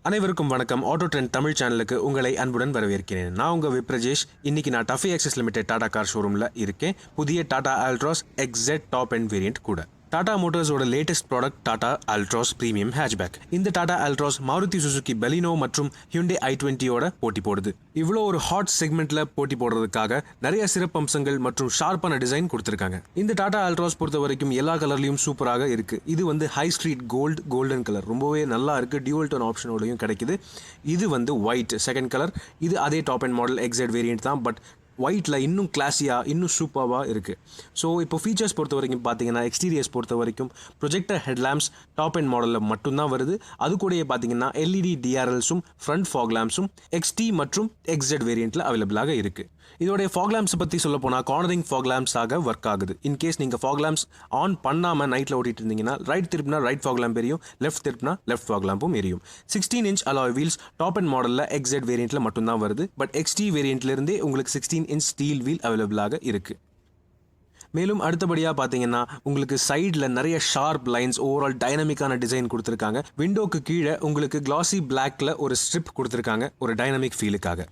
அனைவருக்கும் வணக்கம். Auto trend Tamil சேனலுக்கு உங்களை அன்புடன் வரவேற்கிறேன். நான் உங்கள் விப்ரஜேஷ். இன்னைக்கு நான் Tuffy Access Limited Tata car ஷோரூமில் இருக்கேன். புதிய Tata Altroz XZ top end variant கூட. டாடா மோட்டார்ஸோட latest product Tata Altroz premium hatchback. இந்த Tata Altroz Maruti Suzuki Baleno மற்றும் ஹியூண்டே i20யோட போட்டி போடுது. இவ்வளோ ஒரு ஹாட் செக்மெண்ட்ல போட்டி போடுறதுக்காக நிறைய சிறப்பு அம்சங்கள் மற்றும் ஷார்ப்பான டிசைன் கொடுத்துருக்காங்க. இந்த டாடா அல்ட்ராஸ் பொறுத்த வரைக்கும் எல்லா கலர்லையும் சூப்பராக இருக்கு. இது ஹை ஸ்ட்ரீட் கோல்டன் கலர், ரொம்பவே நல்லா இருக்கு. டியூவல் டோன் ஆப்ஷனோடையும் கிடைக்குது. இது ஒயிட் செகண்ட் கலர். இது அதே டாப் அண்ட் மாடல் எக்ஸெட் வேரியன்ட் தான், பட் ஒயிட்டில் இன்னும் கிளாஸியாக இன்னும் சூப்பராக இருக்குது. ஸோ இப்போ ஃபீச்சர்ஸ் பொறுத்த வரைக்கும் பார்த்தீங்கன்னா, எக்ஸ்டீரியர்ஸ் பொறுத்த வரைக்கும் ப்ரொஜெக்டர் ஹெட்லாம்ப்ஸ் டாப் அண்ட் மாடலில் மட்டும்தான் வருது. அது கூடயே பார்த்தீங்கன்னா எல்இடி டிஆர்எல்ஸும் ஃப்ரண்ட் ஃபாக் லேம்ப்ஸும் எக்ஸ்டி மற்றும் எக்ஸெட் வேரியண்ட்டில் அவைலபிளாக இருக்குது. இதோடைய ஃபாக் லேம்ப்ஸ் பற்றி சொல்ல போனால் கார்னரிங் ஃபாக் லேம்ப்ஸாக ஒர்க் ஆகுது. இன்கேஸ் நீங்கள் ஃபாக் லேம்ப்ஸ் ஆன் பண்ணாமல் நைட்டில் ஓட்டிட்டு இருந்தீங்கன்னா ரைட் திருப்பினா ரைட் ஃபாக் லேம்ப் எரியும், லெஃப்ட் திருப்பினா லெஃப்ட் ஃபாக் லேம்பும் எரியும். 16 inch alloy wheels top end மாடலில் எக்ஸெட் வேரியண்ட்டில் மட்டும்தான் வருது. பட் எக்ஸ்டி வேரியண்ட்லேருந்தே உங்களுக்கு 16 இன்ச் ஸ்டீல் வீல் அவைலபிளாக இருக்குது. மேலும் அடுத்தபடியாக பார்த்தீங்கன்னா உங்களுக்கு சைடில் நிறைய ஷார்ப் லைன்ஸ், ஓவரால் டைனமிக்கான டிசைன் கொடுத்துருக்காங்க. விண்டோக்கு கீழே உங்களுக்கு கிளாசி பிளாக்ல ஒரு ஸ்ட்ரிப் கொடுத்துருக்காங்க ஒரு டைனமிக் ஃபீலுக்காக.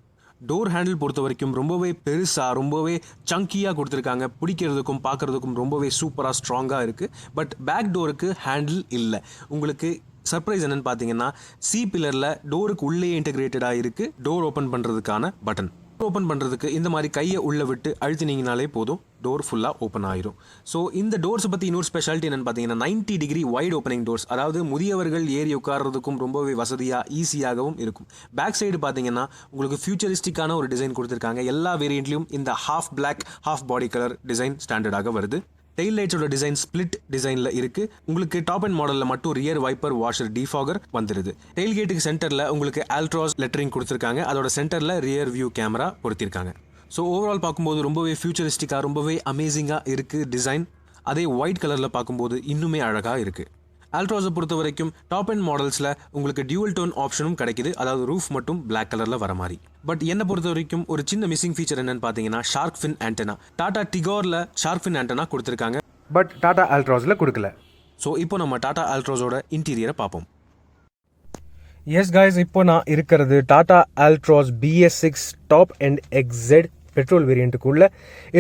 டோர் ஹேண்டில் பொறுத்த வரைக்கும் ரொம்பவே பெருசாக ரொம்பவே சங்கியாக கொடுத்துருக்காங்க. பிடிக்கிறதுக்கும் பார்க்குறதுக்கும் ரொம்பவே சூப்பராக ஸ்ட்ராங்காக இருக்குது. பட் பேக் டோருக்கு ஹேண்டில் இல்லை. உங்களுக்கு சர்ப்ரைஸ் என்னன்னு பார்த்தீங்கன்னா, சி பில்லரில் டோருக்கு உள்ளே இன்டெகிரேட்டடாக இருக்குது டோர் ஓப்பன் பண்ணுறதுக்கான பட்டன். ஓப்பன் பண்ணுறதுக்கு இந்த மாதிரி கையை உள்ளே விட்டு அழுத்தினீங்கனாலே போதும், டோர் ஃபுல்லாக ஓப்பன் ஆயிரும். ஸோ இந்த டோர்ஸை பற்றி இன்னொரு ஸ்பெஷாலிட்டி என்னென்னு பார்த்தீங்கன்னா, 90 டிகிரி வைட் ஓப்பனிங் டோர்ஸ். அதாவது முதியவர்கள் ஏறி உட்கார்றதுக்கும் ரொம்பவே வசதியாக ஈஸியாகவும் இருக்கும். பேக் சைடு பார்த்தீங்கன்னா உங்களுக்கு ஃபியூச்சரிஸ்டிக்கான ஒரு டிசைன் கொடுத்துருக்காங்க. எல்லா வேரியண்ட்லையும் இந்த half black half body colour design ஸ்டாண்டர்டாக வருது. டெயில் லைட்ஸோட டிசைன் ஸ்பிளிட் டிசைனில் இருக்குது. உங்களுக்கு டாப் அண்ட் மாடலில் மட்டும் ரியர் வைப்பர் வாஷர் டிஃபாகர் வந்துடுது. டெயில் கேட்டுக்கு சென்டரில் உங்களுக்கு அல்ட்ராஸ் லெட்டரிங் கொடுத்துருக்காங்க. அதோட சென்டரில் ரியர் வியூ கேமரா பொருத்திருக்காங்க. ஸோ ஓவரால் பார்க்கும்போது ரொம்பவே ஃபியூச்சரிஸ்டிக்காக ரொம்பவே அமேசிங்காக இருக்குது டிசைன். அதே ஒயிட் கலரில் பார்க்கும்போது இன்னுமே அழகாக இருக்குது. அல்ட்ராஸை பொறுத்த வரைக்கும் டாப் அண்ட் மாடல்ஸில் உங்களுக்கு டியூவல் டோன் ஆப்ஷனும் கிடைக்குது. அதாவது ரூஃப் மட்டும் பிளாக் கலரில் வர மாதிரி. பட் என்னை பொறுத்த வரைக்கும் ஒரு சின்ன மிஸ்ஸிங் ஃபீச்சர் என்னன்னு பார்த்தீங்கன்னா, ஷார்க் ஃபின் ஆண்டனா. டாடா டிகாரில் ஷார்க் ஃபின் ஆண்டனா கொடுத்துருக்காங்க, பட் டாடா அல்ட்ராஸில் கொடுக்கல. ஸோ இப்போ நம்ம டாடா அல்ட்ராஸோட இன்டீரியரை பார்ப்போம். எஸ் காய்ஸ், இப்போ நான் இருக்கிறது Tata Altroz BS6 top end XZ petrol வேரியண்ட்டுக்குள்ள.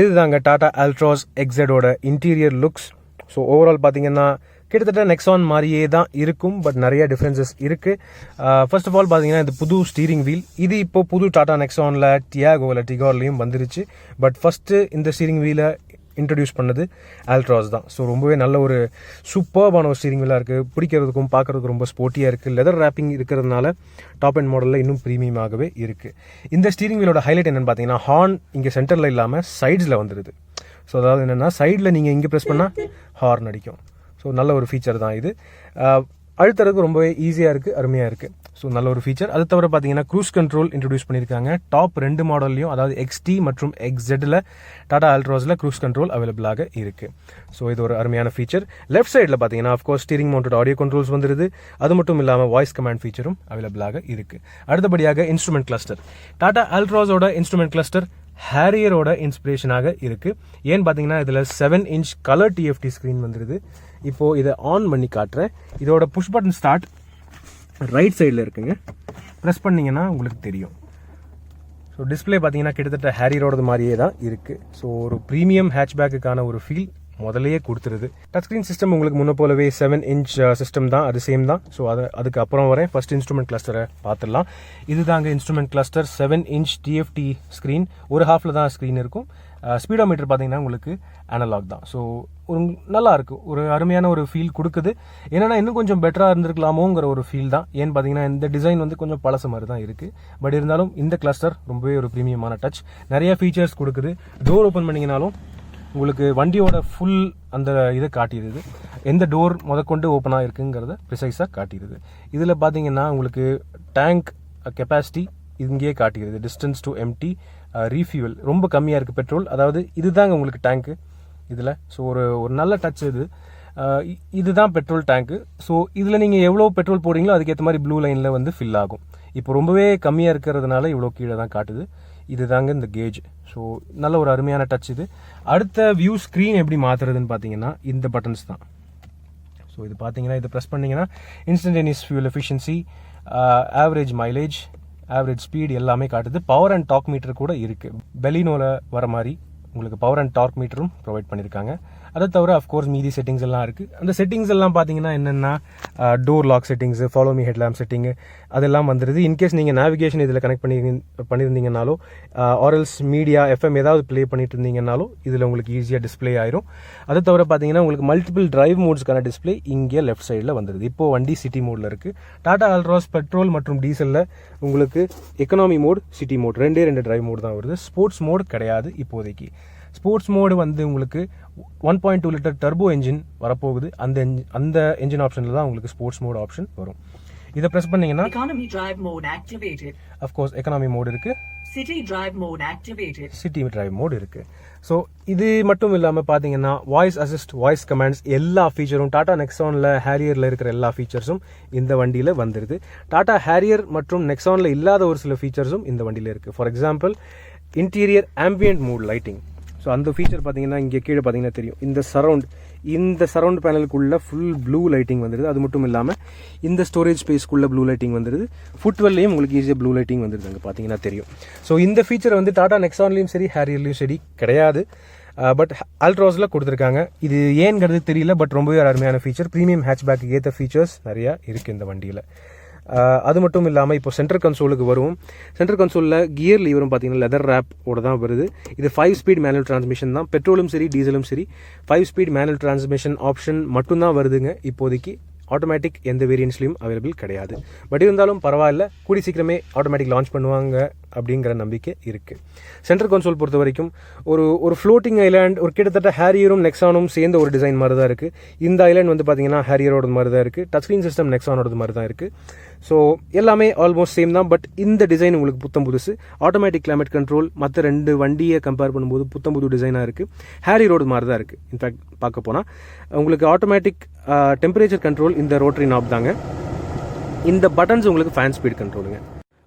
இதுதாங்க டாடா அல்ட்ராஸ் எக்ஸெடோட இன்டீரியர் லுக்ஸ். ஸோ ஓவரால் பார்த்தீங்கன்னா கிட்டத்தட்ட நெக்ஸான் மாதிரியே தான் இருக்கும், பட் நிறைய டிஃப்ரென்சஸ் இருக்குது. ஃபர்ஸ்ட் ஆஃப் ஆல் பார்த்தீங்கன்னா இது புது ஸ்டீரிங் வீல். இது இப்போ புது டாடா நெக்ஸானில் டியாகோவில் டிகார்லையும் வந்துருச்சு. பட் ஃபஸ்ட்டு இந்த ஸ்டீரிங் வீலை இன்ட்ரடியூஸ் பண்ணது அல்ட்ராஸ் தான். ஸோ ரொம்பவே நல்ல ஒரு சூப்பர்பான ஒரு ஸ்டீரிங் வீலாக இருக்குது. பிடிக்கிறதுக்கும் பார்க்குறதுக்கும் ரொம்ப ஸ்போர்ட்டியாக இருக்குது. லெதர் ரேப்பிங் இருக்கிறதுனால டாப் அண்ட் மாடலில் இன்னும் ப்ரீமியமாகவே இருக்குது. இந்த ஸ்டீரிங் வீலோட ஹைலைட் என்னென்னு பார்த்தீங்கன்னா, ஹார்ன் இங்கே சென்டரில் இல்லாமல் சைட்ஸில் வந்துடுது. ஸோ அதாவது என்னென்னா, சைடில் நீங்கள் இங்கே ப்ரெஸ் பண்ணால் ஹார்ன் அடிக்கும். ஸோ நல்ல ஒரு ஃபீச்சர் தான் இது. அழுத்துறதுக்கு ரொம்பவே ஈஸியாக இருக்குது, அருமையாக இருக்குது. ஸோ நல்ல ஒரு ஃபீச்சர். அது தவிர பார்த்தீங்கன்னா க்ரூஸ் கண்ட்ரோல் இன்ட்ரடியூஸ் பண்ணியிருக்காங்க. டாப் 2 மாடல்லையும், அதாவது XT மற்றும் XZல டாடா அல்ட்ராஸில் க்ரூஸ் கண்ட்ரோல் அவைலபிளாக இருக்குது. ஸோ இது ஒரு அருமையான ஃபீச்சர். லெஃப்ட் சைடில் பார்த்தீங்கன்னா of course steering mounted audio controls வந்துருது. அது மட்டும் இல்லாமல் வாய்ஸ் கமாண்ட் ஃபீச்சரும் அவைலபிளாக இருக்குது. அடுத்தபடியாக இன்ஸ்ட்ருமெண்ட் கிளஸ்டர். டாடா அல்ட்ராஸோட இன்ஸ்ட்ருமெண்ட் கிளஸ்டர் ஹேரியரோட இன்ஸ்பிரேஷனாக இருக்குது. ஏன்னு பார்த்தீங்கன்னா இதில் 7 இன்ச் கலர் TFT ஸ்க்ரீன் வந்துடுது. இப்போது இதை ஆன் பண்ணி காட்டுறேன். இதோட புஷ் பட்டன் ஸ்டார்ட் ரைட் சைடில் இருக்குங்க. ப்ரெஸ் பண்ணிங்கன்னா உங்களுக்கு தெரியும். ஸோ டிஸ்பிளே பார்த்தீங்கன்னா கிட்டத்தட்ட ஹேரியரோடது மாதிரியே தான் இருக்குது. ஸோ ஒரு ப்ரீமியம் ஹேட்ச்பேக்குக்கான ஒரு ஃபீல் முதலையே கொடுத்துருது. டச் ஸ்க்ரீன் சிஸ்டம் உங்களுக்கு முன்ன போலவே 7 இன்ச் சிஸ்டம் தான், அது சேம் தான். ஸோ அதுக்கு அப்புறம் வரேன். ஃபர்ஸ்ட் இன்ஸ்ட்ருமெண்ட் கிளஸ்டரை பார்த்துடலாம். இதுதாங்க instrument cluster. 7 inch TFT screen. ஒரு ஹாஃபில் தான் ஸ்க்ரீன் இருக்கும். ஸ்பீடோமீட்டர் பார்த்தீங்கன்னா உங்களுக்கு அனலாக் தான். ஸோ ஒரு நல்லா இருக்குது, ஒரு அருமையான ஒரு ஃபீல் கொடுக்குது. என்னென்னா இன்னும் கொஞ்சம் பெட்டராக இருந்திருக்கலாமோங்கிற ஒரு ஃபீல் தான். ஏன்னு பார்த்தீங்கன்னா இந்த டிசைன் கொஞ்சம் பழச மாதிரி தான் இருக்குது. பட் இருந்தாலும் இந்த கிளஸ்டர் ரொம்பவே ஒரு ப்ரீமியமான டச். நிறைய ஃபீச்சர்ஸ் கொடுக்குது. டோர் ஓப்பன் பண்ணிங்கனாலும் உங்களுக்கு வண்டியோட ஃபுல் அந்த இதை காட்டிடுது. எந்த டோர் முதற்கொண்டு ஓப்பன் ஆகிருக்குங்கிறத ப்ரிசைஸாக காட்டிடுது. இதில் பார்த்தீங்கன்னா உங்களுக்கு டேங்க் கெப்பாசிட்டி இங்கேயே காட்டிடுது. டிஸ்டன்ஸ் டு எம்டி, ரீஃபியூவல் ரொம்ப கம்மியாக இருக்குது பெட்ரோல். அதாவது இதுதாங்க உங்களுக்கு டேங்க்கு இதில். ஸோ ஒரு நல்ல டச் இது. இதுதான் பெட்ரோல் டேங்க்கு. ஸோ இதில் நீங்கள் எவ்வளோ பெட்ரோல் போடுறீங்களோ அதுக்கேற்ற மாதிரி ப்ளூ லைனில் ஃபில் ஆகும். இப்போ ரொம்பவே கம்மியாக இருக்கிறதுனால இவ்வளோ கீழே தான் காட்டுது. இதுதாங்க இந்த கேஜ். ஸோ நல்ல ஒரு அருமையான டச் இது. அடுத்த வியூ ஸ்க்ரீன் எப்படி மாற்றுறதுன்னு பார்த்தீங்கன்னா இந்த பட்டன்ஸ் தான். ஸோ இது பார்த்தீங்கன்னா இதை ப்ரெஸ் பண்ணிங்கன்னா instantaneous fuel efficiency, average mileage, average speed எல்லாமே காட்டுது. பவர் அண்ட் டார்க் மீட்டர் கூட இருக்குது. பெலினோவில் வர மாதிரி உங்களுக்கு பவர் அண்ட் டார்க் மீட்டரும் ப்ரொவைட் பண்ணியிருக்காங்க. அதை தவிர அஃப்கோர்ஸ் மீதி செட்டிங்ஸ் எல்லாம் இருக்குது. அந்த செட்டிங்ஸ் எல்லாம் பார்த்தீங்கன்னா என்னென்னா door lock settings, follow me headlamp setting அதெல்லாம் வந்துடுது. இன்கேஸ் நீங்கள் நேவிகேஷன் இதில் கனெக்ட் பண்ணியிருந்தீங்கன்னாலோ ஆர்எல்ஸ் மீடியா எஃப்எம் ஏதாவது ப்ளே பண்ணிட்டு இருந்தீங்கன்னாலும் இதில் உங்களுக்கு ஈஸியாக டிஸ்பிளே ஆயிரும். அதை தவிர பார்த்தீங்கன்னா உங்களுக்கு மல்டிபிள் டிரைவ் மோட்ஸ்க்கான டிஸ்பிளே இங்கே லெஃப்ட் சைடில் வந்துடுது. இப்போது வண்டி சிட்டி மோடில் இருக்குது. டாடா அல்ட்ராஸ் பெட்ரோல் மற்றும் டீசலில் உங்களுக்கு எக்கனாமி மோட், சிட்டி மோட் ரெண்டு டிரைவ் மோட் தான் வருது. ஸ்போர்ட்ஸ் மோட் கிடையாது இப்போதைக்கு. ஸ்போர்ட்ஸ் மோடு வந்து உங்களுக்கு 1.2 லிட்டர் டர்போ என்ஜின் வரப்போகுது. அந்த என்ஜின் ஆப்ஷனில் தான் உங்களுக்கு ஸ்போர்ட்ஸ் மோட் ஆப்ஷன் வரும். இதை ப்ரெஸ் பண்ணீங்கன்னா economy drive mode activated. Of course economy mode இருக்கு, City drive mode activated. City drive mode இருக்கு. ஸோ இது மட்டும் இல்லாமல் பார்த்தீங்கன்னா வாய்ஸ் அசிஸ்ட், வாய்ஸ் கமாண்ட்ஸ் எல்லா ஃபீச்சரும் டாடா நெக்ஸானில் ஹேரியரில் இருக்கிற எல்லா ஃபீச்சர்ஸும் இந்த வண்டியில் வந்துடுது. டாடா ஹேரியர் மற்றும் நெக்ஸானில் இல்லாத ஒரு சில ஃபீச்சர்ஸும் இந்த வண்டியில் இருக்குது. For example interior ambient mood lighting. So அந்த ஃபீச்சர் பார்த்தீங்கன்னா இங்கே கீழே பார்த்தீங்கன்னா தெரியும். இந்த சரவுண்ட் பேனலுக்குள்ள ஃபுல் ப்ளூ லைட்டிங் வந்துடுது. அது மட்டும் இல்லாமல் இந்த ஸ்டோரேஜ் ஸ்பேஸ்க்குள்ள ப்ளூ லைட்டிங் வந்துடுது. ஃபுட்வெல்லையும் உங்களுக்கு ஈஸியாக ப்ளூ லைட்டிங் வந்துடுது. அங்கே பார்த்தீங்கன்னா தெரியும். ஸோ இந்த ஃபீச்சர் வந்து டாடா நெக்ஸான்லையும் சரி ஹேரியர்லையும் சரி கிடையாது. பட் அல்ட்ராஸில் கொடுத்துருக்காங்க. இது ஏங்கிறது தெரியல, பட் ரொம்பவே அருமையான ஃபீச்சர். ப்ரீமியம் ஹேட்ச்பேக்கு ஏற்ற ஃபீச்சர்ஸ் நிறையா இருக்குது இந்த வண்டியில். அது மட்டும் இல்லாமல் இப்போ சென்டர் கன்சோலுக்கு வரும். சென்டர் கன்சோலில் கியர் லீவரும் பார்த்தீங்கன்னா லெதர் ரேப்போட தான் வருது. இது 5 ஸ்பீட் மேனுவல் டிரான்ஸ்மிஷன் தான். பெட்ரோலும் சரி டீசலும் சரி 5 ஸ்பீட் மேனுவல் டிரான்ஸ்மிஷன் ஆப்ஷன் மட்டும்தான் வருதுங்க இப்போதைக்கு. ஆட்டோமேட்டிக் எந்த வேரியன்ட்ஸ்லையும் அவைலபிள் கிடையாது. பட் இருந்தாலும் பரவாயில்ல, கூடி சீக்கிரமே ஆட்டோமேட்டிக் லான்ச் பண்ணுவாங்க அப்படிங்கிற நம்பிக்கை இருக்குது. சென்டர் கன்சோல் பொறுத்த வரைக்கும் ஒரு ஃப்ளோட்டிங் ஐலாண்ட், ஒரு கிட்டத்தட்ட ஹேரியரும் நெக்ஸானும் சேர்ந்த ஒரு டிசைன் மாதிரி தான் இருக்குது. இந்த ஐலாண்ட் வந்து பார்த்தீங்கன்னா ஹேரியரோட மாதிரி தான் இருக்குது. டச் ஸ்க்ரீன் சிஸ்டம் நெக்ஸானோட மாதிரி தான் இருக்குது. ஸோ எல்லாமே ஆல்மோஸ்ட் சேம் தான். பட் இந்த டிசைன் உங்களுக்கு புத்தம் புதுசு. ஆட்டோமேட்டிக் கிளைமேட் கண்ட்ரோல் மற்ற 2 வண்டியை கம்பேர் பண்ணும்போது புத்தம் புது டிசைனாக இருக்குது. ஹேரியரோட மாதிரி தான் இருக்குது. இன்ஃபேக்ட் பார்க்க போனால் உங்களுக்கு ஆட்டோமேட்டிக் டெம்பரேச்சர் கண்ட்ரோல் இந்த ரோட்டரி நாப் தாங்க. இந்த பட்டன்ஸ் உங்களுக்கு ஃபேன் ஸ்பீட் கண்ட்ரோலுங்க.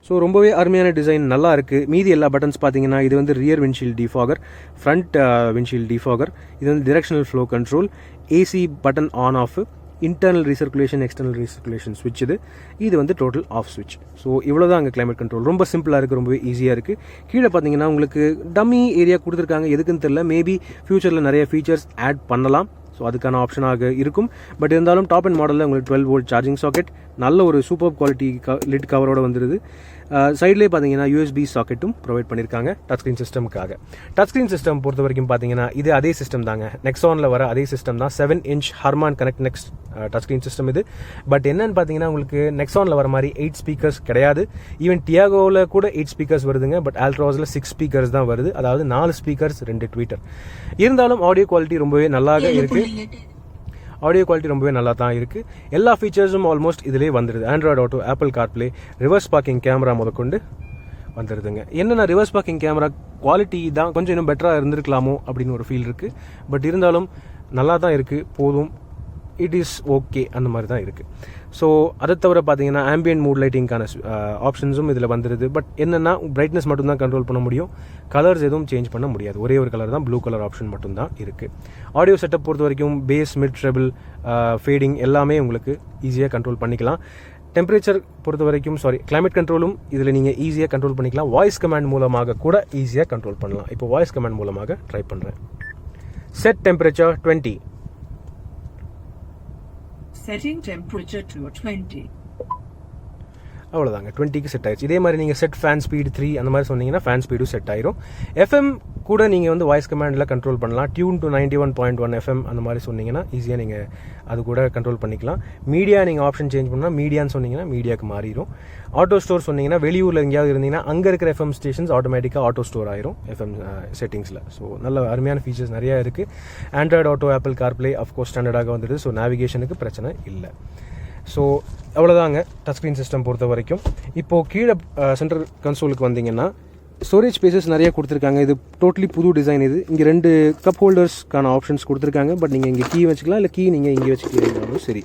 ஸோ ரொம்பவே அருமையான டிசைன், நல்லா இருக்குது. மீதி எல்லா பட்டன்ஸ் பார்த்தீங்கன்னா இது வந்து rear windshield defogger, front windshield defogger, இது வந்து directional flow control, AC button on off, internal recirculation, external recirculation ஸ்விட்ச். இது வந்து டோட்டல் ஆஃப் ஸ்விட்ச். ஸோ இவ்வளோ தான் அங்கே கிளைமேட் கண்ட்ரோல். ரொம்ப சிம்பிளாக இருக்குது, ரொம்பவே ஈஸியாக இருக்குது. கீழே பார்த்தீங்கன்னா உங்களுக்கு டம்மி ஏரியா கொடுத்துருக்காங்க. எதுக்குன்னு தெரியல. மேபி ஃபியூச்சரில் நிறைய ஃபீச்சர்ஸ் ஆட் பண்ணலாம். ஸோ அதுக்கான ஆப்ஷனாக இருக்கும். பட் இருந்தாலும் டாப் அண்ட் மாடலில் உங்களுக்கு 12 வோல்ட் சார்ஜிங் சாக்கெட், நல்ல ஒரு சூப்பர் குவாலிட்டி லிட் கவரோட வந்துடுது. சைட்லேயே பார்த்தீங்கன்னா யூஎஸ்பி சாக்கெட்டும் ப்ரொவைட் பண்ணியிருக்காங்க டச் ஸ்க்ரீன் சிஸ்டமுக்காக. டச் ஸ்க்ரீன் சிஸ்டம் பொறுத்த வரைக்கும் பார்த்தீங்கன்னா இது அதே சிஸ்டம் தாங்க. நெக்ஸானில் வர அதே சிஸ்டம் தான். 7 inch Harman connect next touch screen system இது. பட் என்னன்னு பார்த்தீங்கன்னா உங்களுக்கு நெக்ஸானில் வர மாதிரி 8 ஸ்பீக்கர்ஸ் கிடையாது. ஈவன் டியாகோவில் கூட 8 ஸ்பீக்கர்ஸ் வருதுங்க. பட் ஆல்ட்ராஸில் 6 ஸ்பீக்கர்ஸ் தான் வருது. அதாவது 4 ஸ்பீக்கர்ஸ் 2 ட்வீட்டர். இருந்தாலும் ஆடியோ குவாலிட்டி ரொம்பவே நல்லாக இருக்குது. ஆடியோ குவாலிட்டி ரொம்பவே நல்லா தான் இருக்குது. எல்லா ஃபீச்சர்ஸும் ஆல்மோஸ்ட் இதிலே வந்துடுது. Android auto, Apple CarPlay, reverse parking camera முதற்கொண்டு வந்துடுதுங்க. என்னென்னா ரிவர்ஸ் பார்க்கிங் கேமரா குவாலிட்டி தான் கொஞ்சம் இன்னும் பெட்டராக இருந்திருக்கலாமோ அப்படின்னு ஒரு ஃபீல் இருக்குது. பட் இருந்தாலும் நல்லா தான் இருக்குது, போதும், இட் இஸ் ஓகே, அந்த மாதிரி தான் இருக்குது. ஸோ அதை தவிர பார்த்தீங்கன்னா ஆம்பியன்ட் மூட் லைட்டிங்கான ஆப்ஷன்ஸும் இதில் வந்துடுது. பட் என்னென்னா பிரைட்னஸ் மட்டும்தான் கண்ட்ரோல் பண்ண முடியும். கலர்ஸ் எதுவும் சேஞ்ச் பண்ண முடியாது. ஒரே ஒரு கலர் தான், ப்ளூ கலர் ஆப்ஷன் மட்டும்தான் இருக்குது. ஆடியோ செட்டப் பொறுத்த வரைக்கும் பேஸ், மிட், ட்ரெபிள், ஃபேடிங் எல்லாமே உங்களுக்கு ஈஸியாக கண்ட்ரோல் பண்ணிக்கலாம். டெம்பரேச்சர் பொறுத்த வரைக்கும் கிளைமேட் கண்ட்ரோலும் இதில் நீங்கள் ஈஸியாக கண்ட்ரோல் பண்ணிக்கலாம். வாய்ஸ் கமாண்ட் மூலமாக கூட ஈஸியாக கண்ட்ரோல் பண்ணலாம். இப்போ வாய்ஸ் கமாண்ட் மூலமாக ட்ரை பண்ணுறேன். Set temperature 20. Setting temperature to 20. அவ்வளோதாங்க, 20க்கு செட் ஆயிடுச்சு. இதே மாதிரி நீங்கள் செட் ஃபேன் ஸ்பீடு 3 அந்த மாதிரி சொன்னீங்கன்னா ஃபேன் ஸ்பீடும் செட் ஆயிரும். எஃப்எம் கூட நீங்கள் வந்து வாய்ஸ் கமாண்டில் கண்ட்ரோல் பண்ணலாம். டியூன் டு 91.1 எஃப்எம் அந்த மாதிரி சொன்னீங்கன்னா ஈஸியாக நீங்கள் அது கூட கண்ட்ரோல் பண்ணிக்கலாம். மீடியா நீங்கள் ஆப்ஷன் சேஞ்ச் பண்ணால் மீடியான்னு சொன்னீங்கன்னா மீடியாவுக்கு மாறிடும். ஆட்டோ ஸ்டோர் சொன்னீங்கன்னா வெளியூரில் எங்கேயாவது இருந்தீங்கன்னா அங்கே இருக்கிற எஃப்எம் ஸ்டேஷன்ஸ் ஆட்டோமேட்டிக்காக ஆட்டோ ஸ்டோர் ஆயிரும் எஃப்எம் செட்டிங்ஸில். ஸோ நல்ல அருமையான ஃபீச்சர்ஸ் நிறையா இருக்குது. Android auto, Apple CarPlay of course ஸ்டாண்டர்டாக வந்துடுது. ஸோ நேவிகேஷனுக்கு பிரச்சனை இல்லை. ஸோ அவ்வளோதாங்க டச் ஸ்க்ரீன் சிஸ்டம் பொறுத்த வரைக்கும். இப்போது கீழே சென்ட்ரல் கன்சோலுக்கு வந்தீங்கன்னா ஸ்டோரேஜ் ஸ்பேசஸ் நிறைய கொடுத்துருக்காங்க. இது டோட்டலி புது டிசைன். இது இங்கே 2 கப் ஹோல்டர்ஸ்க்கான ஆப்ஷன்ஸ் கொடுத்துருக்காங்க. பட் நீங்கள் இங்கே கீ வச்சுக்கலாம், இல்லை கீ நீங்கள் இங்கே வச்சுக்கிறீங்கனாலும் சரி.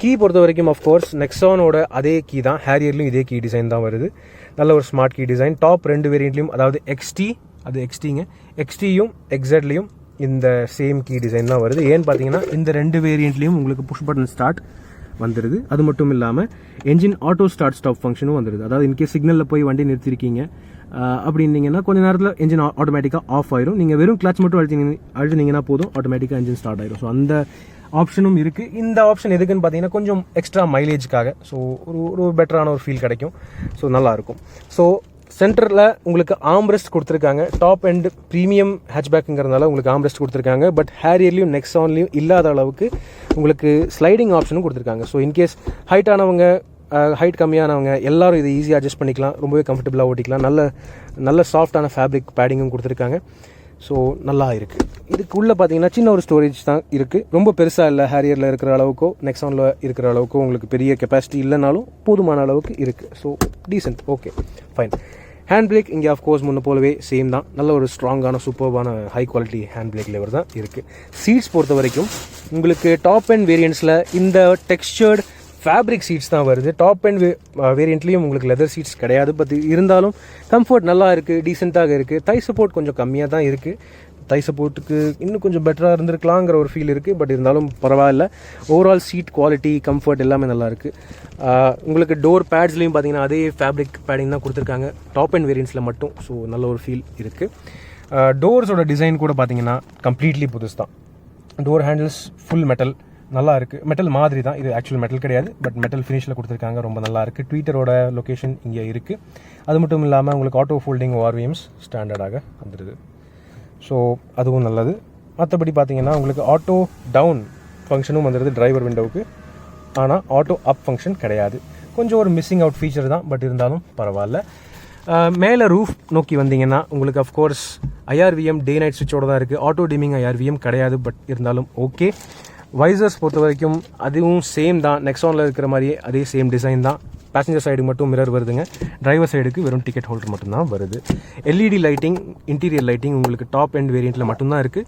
கீ பொறுத்த வரைக்கும் அஃப்கோர்ஸ் நெக்ஸானோட அதே கீ தான். ஹேரியர்லையும் இதே கீ டிசைன் தான் வருது. நல்ல ஒரு ஸ்மார்ட் கீ டிசைன். டாப் 2 வேரியண்ட்லையும், அதாவது எக்ஸ்டி, அது எக்ஸ்டிங்க, எக்ஸ்டியும் எக்ஸட்லையும் இந்த சேம் கீ டிசைன் தான் வருது. ஏன்னு பார்த்தீங்கன்னா இந்த 2 வேரியண்ட்லையும் உங்களுக்கு புஷ் பட்டன் ஸ்டார்ட், வந்துடுது. அது மட்டும் இல்லாமல் என்ஜின் ஆட்டோ ஸ்டார்ட் ஸ்டாப் ஃபங்க்ஷனும் வந்துடுது. அதாவது இன்கேஸ் சிக்னலில் போய் வண்டி நிறுத்திருக்கீங்க அப்படின்னீங்கன்னா கொஞ்சம் நேரத்தில் என்ஜின் ஆட்டோமேட்டிக்காக ஆஃப் ஆயிரும். நீங்கள் வெறும் கிளச் மட்டும் அழுத்தினீங்கன்னா போதும், ஆட்டோமேட்டிக்காக என்ஜின் ஸ்டார்ட் ஆயிரும். ஸோ அந்த ஆப்ஷனும் இருக்குது. இந்த ஆப்ஷன் எதுக்குன்னு பார்த்தீங்கன்னா கொஞ்சம் எக்ஸ்ட்ரா மைலேஜ்க்காக. ஸோ ஒரு பெட்டரான ஒரு ஃபீல் கிடைக்கும். ஸோ நல்லாயிருக்கும். ஸோ சென்டரில் உங்களுக்கு ஆம்ரெஸ்ட் கொடுத்துருக்காங்க. டாப் அண்ட் ப்ரீமியம் ஹேட்ச்பேக்குங்கிறதுனால உங்களுக்கு ஆம்ரெஸ்ட் கொடுத்துருக்காங்க. பட் ஹேரியர்லையும் நெக்ஸான்லையும் இல்லாத அளவுக்கு உங்களுக்கு ஸ்லைடிங் ஆப்ஷனும் கொடுத்துருக்காங்க. ஸோ இன்கேஸ் ஹைட் கம்மியானவங்க எல்லாரும் இதை ஈஸியாக அட்ஜஸ்ட் பண்ணிக்கலாம், ரொம்பவே கம்ஃபர்டபுளாக ஓட்டிக்கலாம். நல்ல சாஃப்டான ஃபேப்ரிக் பேடிங்கும் கொடுத்துருக்காங்க. ஸோ நல்லா இருக்குது. இதுக்குள்ளே பார்த்தீங்கன்னா சின்ன ஒரு ஸ்டோரேஜ் தான் இருக்குது. ரொம்ப பெருசாக இல்லை, ஹேரியரில் இருக்கிற அளவுக்கோ நெக்ஸானில் இருக்கிற அளவுக்கோ உங்களுக்கு பெரிய கெப்பாசிட்டி இல்லைனாலும் போதுமான அளவுக்கு இருக்குது. So decent, okay, fine. Hand brake இங்கே ஆஃப்கோர்ஸ் முன்ன போலவே சேம் தான். நல்ல ஒரு ஸ்ட்ராங்கான சூப்பர்பான high quality hand brake lever தான் இருக்குது. சீட்ஸ் பொறுத்த வரைக்கும் உங்களுக்கு டாப் அண்ட் வேரியண்ட்ஸில் இந்த டெக்ஸ்சர்டு ஃபேப்ரிக் சீட்ஸ் தான் வருது. டாப் அண்ட் வேரியண்ட்லேயும் உங்களுக்கு லெதர் சீட்ஸ் கிடையாது. பட் இருந்தாலும் கம்ஃபர்ட் நல்லா இருக்குது, டீசெண்டாக இருக்குது. தை சப்போர்ட் கொஞ்சம் கம்மியாக தான் இருக்குது. தை சப்போர்ட்டுக்கு இன்னும் கொஞ்சம் பெட்டராக இருந்திருக்கலாங்கிற ஒரு ஃபீல் இருக்குது. பட் இருந்தாலும் பரவாயில்ல. ஓவரால் சீட் குவாலிட்டி, கம்ஃபர்ட் எல்லாமே நல்லா இருக்குது. உங்களுக்கு டோர் பேட்ஸ்லையும் பார்த்தீங்கன்னா அதே ஃபேப்ரிக் பேடிங் தான் கொடுத்துருக்காங்க டாப் அண்ட் வேரியண்ட்ஸில் மட்டும். ஸோ நல்ல ஒரு ஃபீல் இருக்குது. டோர்ஸோட டிசைன் கூட பார்த்தீங்கன்னா கம்ப்ளீட்லி புதுசு தான். டோர் ஹேண்டில்ஸ் ஃபுல் மெட்டல், நல்லா இருக்குது. மெட்டல் மாதிரி தான், இது ஆக்சுவல் மெட்டல் கிடையாது. பட் மெட்டல் ஃபினிஷில் கொடுத்துருக்காங்க, ரொம்ப நல்லா இருக்குது. ட்வீட்டரோட லொக்கேஷன் இங்கே இருக்குது. அது மட்டும் இல்லாமல் உங்களுக்கு ஆட்டோ ஃபோல்டிங் ஓஆர்விஎம்ஸ் ஸ்டாண்டர்டாக வந்துடுது. ஸோ அதுவும் நல்லது. மற்றபடி பார்த்தீங்கன்னா உங்களுக்கு ஆட்டோ டவுன் ஃபங்க்ஷனும் வந்துடுது டிரைவர் விண்டோவுக்கு. ஆனால் ஆட்டோ அப் ஃபங்க்ஷன் கிடையாது. கொஞ்சம் ஒரு மிஸ்ஸிங் அவுட் ஃபீச்சர் தான், பட் இருந்தாலும் பரவாயில்ல. மேலே ரூஃப் நோக்கி வந்தீங்கன்னா உங்களுக்கு அஃப்கோர்ஸ் ஐஆர்விஎம் டே நைட் ஸ்விட்சோடு தான் இருக்குது. ஆட்டோ டிமிங் ஐஆர்விஎம் கிடையாது, பட் இருந்தாலும் ஓகே. வைசர்ஸ் பொறுத்த வரைக்கும் அதுவும் சேம் தான், நெக்ஸானில் இருக்கிற மாதிரியே அதே சேம் டிசைன் தான். பேசஞ்சர் சைடு மட்டும் மிரர் வருதுங்க, டிரைவர் சைடுக்கு வெறும் டிக்கெட் ஹோல்டர் மட்டும்தான் வருது. எல்இடி லைட்டிங், இன்டீரியர் லைட்டிங் உங்களுக்கு டாப் அண்ட் வேரியண்ட்டில் மட்டும்தான் இருக்குது.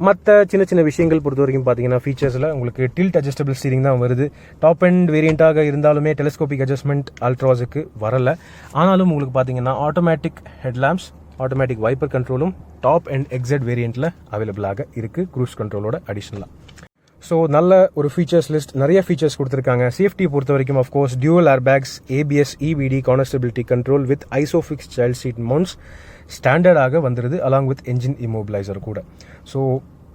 மற்ற சின்ன சின்ன விஷயங்கள் பொறுத்த வரைக்கும் பார்த்தீங்கன்னா ஃபீச்சர்ஸில் உங்களுக்கு டில்ட் அட்ஜஸ்டபிள் ஸ்டீரிங் தான் வருது. டாப் அண்ட் வேரியண்ட்டாக இருந்தாலுமே டெலிஸ்கோபிக் அட்ஜஸ்ட்மெண்ட் அல்ட்ராஸுக்கு வரலை. ஆனாலும் உங்களுக்கு பார்த்தீங்கன்னா ஆட்டோமேட்டிக் ஹெட்லாம்ப்ஸ், ஆட்டோமேட்டிக் வைப்பர் கண்ட்ரோலும் டாப் அண்ட் எக்ஸட் வேரியண்ட்டில் அவைலபிளாக இருக்குது க்ரூஸ் கண்ட்ரோலோட அடிஷ்னலாக. ஸோ நல்ல ஒரு ஃபீச்சர்ஸ் லிஸ்ட், நிறைய ஃபீச்சர்ஸ் கொடுத்துருக்காங்க. சேஃப்டி பொறுத்த வரைக்கும் of course dual airbags, ABS, EBD, corner stability control with Isofix child seat mounts ஸ்டாண்டர்டாக வந்துடுது, அலாங் வித் என்ஜின் இமோபிளைசர் கூட. ஸோ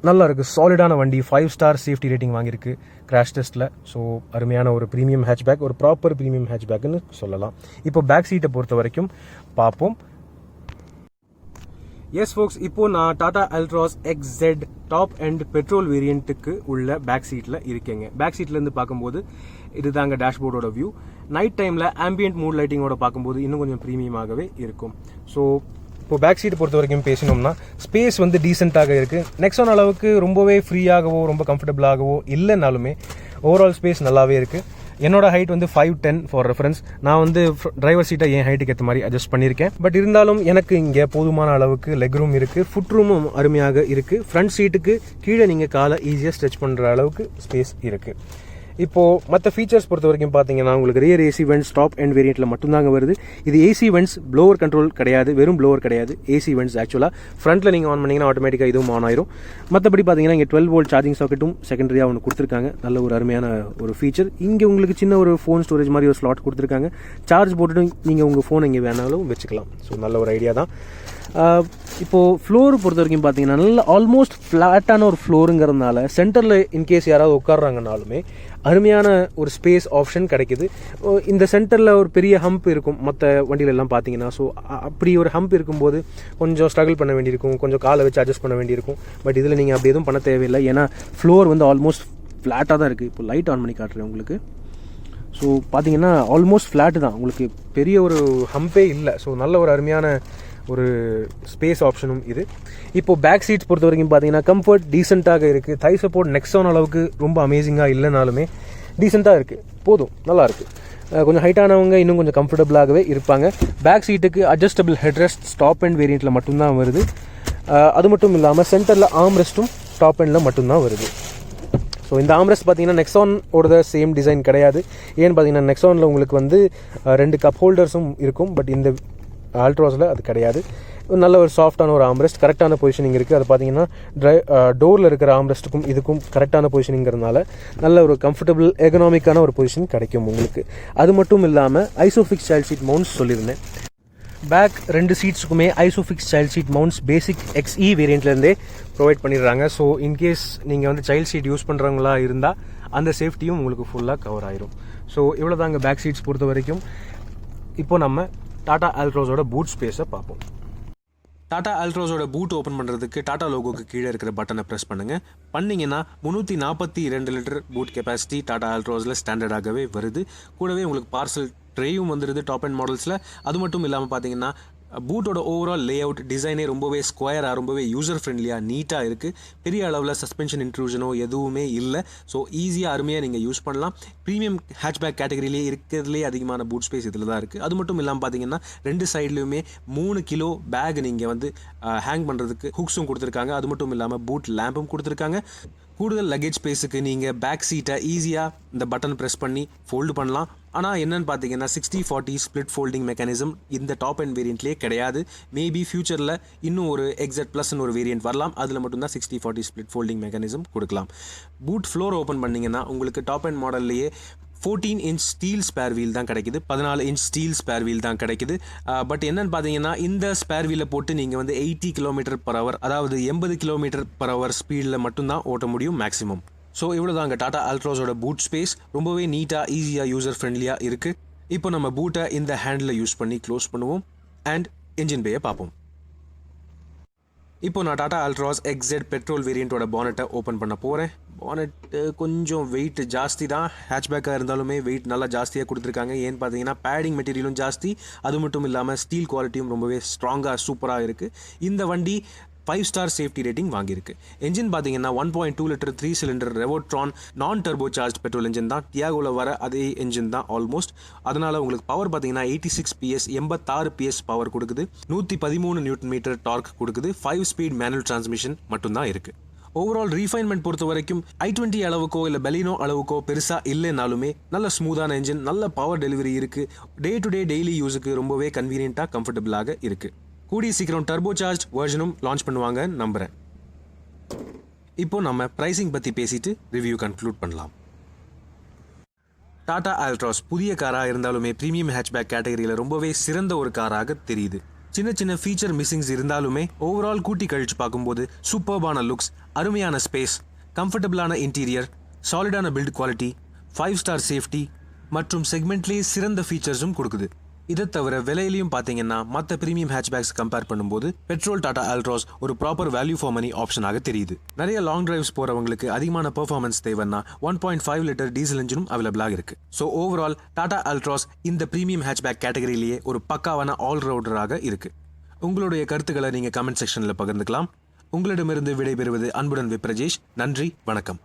நல்லா இருக்குது, சாலிடான வண்டி. 5 ஸ்டார் சேஃப்டி ரேட்டிங் வாங்கியிருக்கு கிராஷ் டெஸ்ட்டில். ஸோ அருமையான ஒரு ப்ரீமியம் ஹேட்ச்பேக், ஒரு ப்ராப்பர் ப்ரீமியம் ஹேட்ச்பேக்குன்னு சொல்லலாம். இப்போ பேக் சீட்டை பொறுத்த வரைக்கும் பார்ப்போம். எஸ் ஃபோக்ஸ், இப்போ நான் Tata Altroz XZ top end petrol வேரியண்ட்டுக்கு உள்ள பேக் சீட்டில் இருக்கேங்க. பேக் சீட்லேருந்து பார்க்கும்போது இதுதாங்க டேஷ்போர்டோட வியூ. நைட் டைமில் ஆம்பியன்ட் மூட் லைட்டிங்கோட பார்க்கும்போது இன்னும் கொஞ்சம் ப்ரீமியமாகவே இருக்கும். ஸோ இப்போ பேக் சீட் பொறுத்த வரைக்கும் பேசினோம்னா ஸ்பேஸ் வந்து டீசெண்டாக இருக்குது. நெக்ஸான் அளவுக்கு ரொம்பவே ஃப்ரீயாகவோ ரொம்ப கம்ஃபர்டபுளாகவோ இல்லைனாலுமே ஓவரால் ஸ்பேஸ் நல்லாவே இருக்குது. என்னோட ஹைட் வந்து 5'10" ஃபார் ரெஃபரன்ஸ். நான் வந்து டிரைவர் சீட்டை என் ஹைட்டுக்கு ஏற்ற மாதிரி அட்ஜஸ்ட் பண்ணியிருக்கேன். பட் இருந்தாலும் எனக்கு இங்கே போதுமான அளவுக்கு லெக் ரூம் இருக்குது, ஃபுட் ரூமும் அருமையாக இருக்குது. ஃப்ரண்ட் சீட்டுக்கு கீழே நீங்கள் காலை ஈஸியாக ஸ்ட்ரெச் பண்ணுற அளவுக்கு ஸ்பேஸ் இருக்குது. இப்போது மற்ற ஃபீச்சர்ஸ் பொறுத்த வரைக்கும் பார்த்தீங்கன்னா உங்களுக்கு rear AC vents top end வேரியண்ட்டில் மட்டும்தாங்க வருது. இது ஏசி வென்ட்ஸ், ப்ளோவர் கண்ட்ரோல் கிடையாது, வெறும் ப்ளோவர் கிடையாது, ஏசி வென்ட்ஸ். ஆக்சுவலாக ஃப்ரண்ட்டில் நீங்கள் ஆன் பண்ணிங்கன்னா ஆட்டோமேட்டிக்காக இதுவும் ஆன் ஆயிரும். மற்றபடி பார்த்தீங்கன்னா இங்கே 12 வோல்ட் சார்ஜிங் சாக்கெட்டும் செகண்டரியாக ஒன்று கொடுத்துருக்காங்க. நல்ல ஒரு அருமையான ஒரு ஃபீச்சர். இங்கே உங்களுக்கு சின்ன ஒரு ஃபோன் ஸ்டோரேஜ் மாதிரி ஒரு ஸ்லாட் கொடுத்துருக்காங்க. சார்ஜ் போட்டுட்டு நீங்கள் உங்கள் ஃபோன் எங்கே வேணாலும் வச்சுக்கலாம். ஸோ நல்ல ஒரு ஐடியா தான். இப்போது ஃப்ளோர் பொறுத்த வரைக்கும் பார்த்தீங்கன்னா நல்ல ஆல்மோஸ்ட் ஃப்ளாட்டான ஒரு ஃப்ளோருங்கிறதுனால சென்டரில் இன்கேஸ் யாராவது உட்காடுறாங்கனாலுமே அருமையான ஒரு ஸ்பேஸ் ஆப்ஷன் கிடைக்குது. இந்த சென்டரில் ஒரு பெரிய ஹம்ப் இருக்கும் மற்ற வண்டியிலெல்லாம் பார்த்தீங்கன்னா. ஸோ அப்படி ஒரு ஹம்ப் இருக்கும்போது கொஞ்சம் ஸ்ட்ரகிள் பண்ண வேண்டியிருக்கும், கொஞ்சம் காலை வச்சு அட்ஜஸ்ட் பண்ண வேண்டியிருக்கும். பட் இதில் நீங்கள் அப்படி எதுவும் பண்ண தேவையில்லை, ஏன்னா ஃப்ளோர் வந்து ஆல்மோஸ்ட் ஃப்ளாட்டாக தான் இருக்குது. இப்போ லைட் ஆன் பண்ணி காட்டுறேன் உங்களுக்கு. ஸோ பார்த்தீங்கன்னா ஆல்மோஸ்ட் ஃப்ளாட்டு தான், உங்களுக்கு பெரிய ஒரு ஹம்பே இல்லை. ஸோ நல்ல ஒரு அருமையான ஒரு ஸ்பேஸ் ஆப்ஷனும் இது. இப்போது பேக் சீட்ஸ் பொறுத்த வரைக்கும் பார்த்தீங்கன்னா கம்ஃபர்ட் டீசெண்டாக இருக்குது. தை சப்போர்ட் நெக்ஸான் அளவுக்கு ரொம்ப அமேசிங்காக இல்லைனாலுமே டீசெண்டாக இருக்குது, போதும், நல்லாயிருக்கு. கொஞ்சம் ஹைட்டானவங்க இன்னும் கொஞ்சம் கம்ஃபர்டபுளாகவே இருப்பாங்க. பேக் சீட்டுக்கு அட்ஜஸ்டபிள் ஹெட்ரெஸ்ட் டாப் அண்ட் வேரியண்ட்டில் மட்டும்தான் வருது. அது மட்டும் இல்லாமல் சென்டரில் ஆம்ரெஸ்ட்டும் டாப் அண்டில் மட்டும்தான் வருது. ஸோ இந்த ஆம்ரெஸ்ட் பார்த்தீங்கன்னா நெக்ஸானோட சேம் டிசைன் கிடையாது. ஏன்னு பார்த்தீங்கன்னா நெக்ஸானில் உங்களுக்கு வந்து 2 கப் ஹோல்டர்ஸும் இருக்கும். பட் இந்த ஆல்ட்ராஸில் அது கிடையாது. நல்ல ஒரு சாஃப்டான ஒரு ஆம்ரெஸ்ட், கரெக்டான பொசிஷனிங் இருக்குது. அது பார்த்தீங்கன்னா டோரில் இருக்கிற ஆம்ரெஸ்ட்டுக்கும் இதுக்கும் கரெக்டான பொசிஷனிங்கிறதுனால நல்ல ஒரு கம்ஃபர்டபுள் எகனாமிக்கான ஒரு பொசிஷன் கிடைக்கும் உங்களுக்கு. அது மட்டும் இல்லாமல் ஐசோஃபிக்ஸ் சைல்ட் சீட் மவுண்ட்ஸ் சொல்லியிருந்தேன். பேக் 2 சீட்ஸுக்குமே Isofix child seat mounts basic XE வேரியண்ட்லேருந்தே ப்ரொவைட் பண்ணிடுறாங்க. ஸோ இன்கேஸ் நீங்கள் வந்து சைல்ட் சீட் யூஸ் பண்ணுறவங்களா இருந்தால் அந்த சேஃப்டியும் உங்களுக்கு ஃபுல்லாக கவர் ஆயிரும். ஸோ இவ்வளோ தாங்க பேக் சீட்ஸ் பொறுத்த வரைக்கும். இப்போ நம்ம டாடா ஆல்ட்ராஸோட பூட் ஸ்பேஸை பார்ப்போம். டாடா ஆல்ட்ராஸோட பூட் ஓப்பன் பண்ணுறதுக்கு டாடா லோகோக்கு கீழே இருக்கிற பட்டனை ப்ரெஸ் பண்ணுங்கள். பண்ணிங்கன்னா 342 லிட்டர் பூட் கெப்பாசிட்டி டாடா ஆல்ட்ராஸில் ஸ்டாண்டர்டாகவே வருது. கூடவே உங்களுக்கு பார்சல் ட்ரேயும் வந்துடுது டாப் அண்ட் மாடல்ஸில். அது மட்டும் இல்லாமல் பார்த்தீங்கன்னா பூட்டோட ஓவரால் லே அவுட் டிசைனே ரொம்பவே ஸ்கொயராக, ரொம்பவே யூசர் ஃப்ரெண்ட்லியாக, நீட்டாக இருக்குது. பெரிய அளவில் சஸ்பென்ஷன் இன்ட்ரூஷனோ எதுவுமே இல்லை. ஸோ ஈஸியாக அருமையாக நீங்கள் யூஸ் பண்ணலாம். ப்ரீமியம் ஹேட்ச்பேக் கேட்டகரியிலே இருக்கிறதுலே அதிகமான பூட் ஸ்பேஸ் இதில் தான் இருக்குது. அது மட்டும் இல்லாமல் பார்த்தீங்கன்னா 2 சைட்லையுமே 3 கிலோ பேக் நீங்கள் வந்து ஹேங் பண்ணுறதுக்கு ஹுக்ஸும் கொடுத்துருக்காங்க. அது மட்டும் இல்லாமல் பூட் லேம்பும் கொடுத்துருக்காங்க. கூடுதல் லக்கேஜ் ஸ்பேஸுக்கு நீங்கள் பேக் சீட்டை ஈஸியாக இந்த பட்டன் ப்ரெஸ் பண்ணி ஃபோல்டு பண்ணலாம். ஆனால் என்னென்னு பார்த்தீங்கன்னா 60-40 ஸ்ப்ளிட் ஃபோல்டிங் மெக்கானிசம் இந்த டாப் அண்ட் வேரியண்ட்லேயே கிடையாது. மேபி ஃபியூச்சரில் இன்னும் ஒரு XZ ப்ளஸ்ன்னு ஒரு வேரியண்ட் வரலாம். அதில் மட்டும்தான் 60-40 ஸ்ப்ளிட் ஃபோல்டிங் மெக்கானிசம் கொடுக்கலாம். பூட் ஃப்ளோர் ஓப்பன் பண்ணிங்கன்னா உங்களுக்கு டாப் அண்ட் மாடல்லையே 14 இன்ச் ஸ்டீல் ஸ்பேர் வீல் தான் கிடைக்குது. 14 இன்ச் ஸ்டீல் ஸ்பேர் வீல் தான் கிடைக்குது. பட் என்னன்னு பார்த்தீங்கன்னா இந்த ஸ்பேர் வீலை போட்டு நீங்கள் வந்து 80 km/h, அதாவது 80 km/h ஸ்பீடில் மட்டும்தான் ஓட்ட முடியும் மேக்ஸிமம். ஸோ இவ்வளோ தாங்க டாடா ஆல்ட்ராஸோட பூட் ஸ்பேஸ். ரொம்பவே நீட்டாக, ஈஸியாக, யூசர் ஃப்ரெண்ட்லியாக இருக்குது. இப்போ நம்ம பூட்டை இந்த ஹேண்டில் யூஸ் பண்ணி க்ளோஸ் பண்ணுவோம் அண்ட் என்ஜின் பேயை பார்ப்போம். இப்போ நான் டாடா ஆல்ட்ராஸ் XZ பெட்ரோல் வேரியண்ட்டோட பானட்டை ஓப்பன் பண்ண போகிறேன். பானட்டு கொஞ்சம் வெயிட் ஜாஸ்தி தான். ஹேட்ச்பேக்காக இருந்தாலுமே வெயிட் நல்லா ஜாஸ்தியாக கொடுத்துருக்காங்க. ஏன்னு பார்த்தீங்கன்னா பேடிங் மெட்டீரியலும் ஜாஸ்தி. அது மட்டும் இல்லாமல் ஸ்டீல் குவாலிட்டியும் ரொம்பவே ஸ்ட்ராங்காக சூப்பராக இருக்குது. இந்த வண்டி 5 ஸ்டார் சேஃப்டி ரேட்டிங் வாங்கியிருக்கு. என்ஜின் பார்த்தீங்கன்னா 1.2 லிட்டர் 3 சிலிண்டர் ரெவோட்ரான் நான் டர்போ சார்ஜ் பெட்ரோல் என்ஜின் தான். டியாகோவில் வர அதே என்ஜின் தான் ஆல்மோஸ்ட். அதனால் உங்களுக்கு பவர் பார்த்தீங்கன்னா 86 PS 86 PS பவர் கொடுக்குது. 113 Nm டார்க் கொடுக்குது. 5 ஸ்பீட் மேனுவல் டிரான்ஸ்மிஷன் மட்டும்தான் இருக்குது. ஓவரால் ரீஃபைன்மெண்ட் பொறுத்த வரைக்கும் i20 அளவுக்கோ இல்லை பெலினோ அளவுக்கோ பெருசாக இல்லைனாலுமே நல்ல ஸ்மூத்தான என்ஜின், நல்ல பவர் டெலிவரி இருக்குது. டே டு டே டெய்லி யூஸுக்கு ரொம்பவே கன்வீனியண்ட்டாக, கம்ஃபர்டபுளாக இருக்குது. கூடிய சீக்கிரம் டர்போ சார்ஜ் வெர்ஷனும் லான்ச் பண்ணுவாங்க நம்புகிறேன். இப்போ நம்ம ப்ரைசிங் பற்றி பேசிட்டு ரிவ்யூ கன்க்ளூட் பண்ணலாம். டாடா ஆல்ட்ராஸ் புதிய காராக இருந்தாலுமே ப்ரீமியம் ஹேட்ச்பேக் கேட்டகரியில் ரொம்பவே சிறந்த ஒரு காராக தெரியுது. சின்ன சின்ன ஃபீச்சர் மிஸ்ஸிங்ஸ் இருந்தாலுமே ஓவரால் கூட்டி கழிச்சு பார்க்கும்போது சூப்பர்பான லுக்ஸ், அருமையான ஸ்பேஸ், கம்ஃபர்டபுளான இன்டீரியர், சாலிடான பில்ட் குவாலிட்டி, 5 ஸ்டார் சேஃப்டி மற்றும் செக்மெண்ட்லேயே சிறந்த ஃபீச்சர்ஸும் கொடுக்குது. இதை தவிர விலையிலையும் பார்த்தீங்கன்னா மற்ற ப்ரீமியம் ஹேட்ச்பேக்ஸ் கம்பேர் பண்ணும்போது பெட்ரோல் டாடா ஆல்ட்ராஸ் ஒரு ப்ராப்பர் வேல்யூ ஃபார் மணி ஆப்ஷனாக தெரியுது. நிறைய லாங் டிரைவ்ஸ் போகிறவங்களுக்கு அதிகமான பெர்ஃபார்மன்ஸ் தேவைன்னா 1.5 லிட்டர் டீசல் இன்ஜினும் அவைலபிளாக இருக்குது. ஸோ ஓவரால் டாடா ஆல்ட்ராஸ் இந்த ப்ரீமியம் ஹேட்ச்பேக் கேட்டகரியிலேயே ஒரு பக்காவான ஆல்ரவுண்டராக இருக்குது. உங்களுடைய கருத்துக்களை நீங்கள் கமெண்ட் செக்ஷனில் பகிர்ந்துக்கலாம். உங்களிடமிருந்து விடைபெறுவது அன்புடன் விப்ரஜேஷ். நன்றி, வணக்கம்.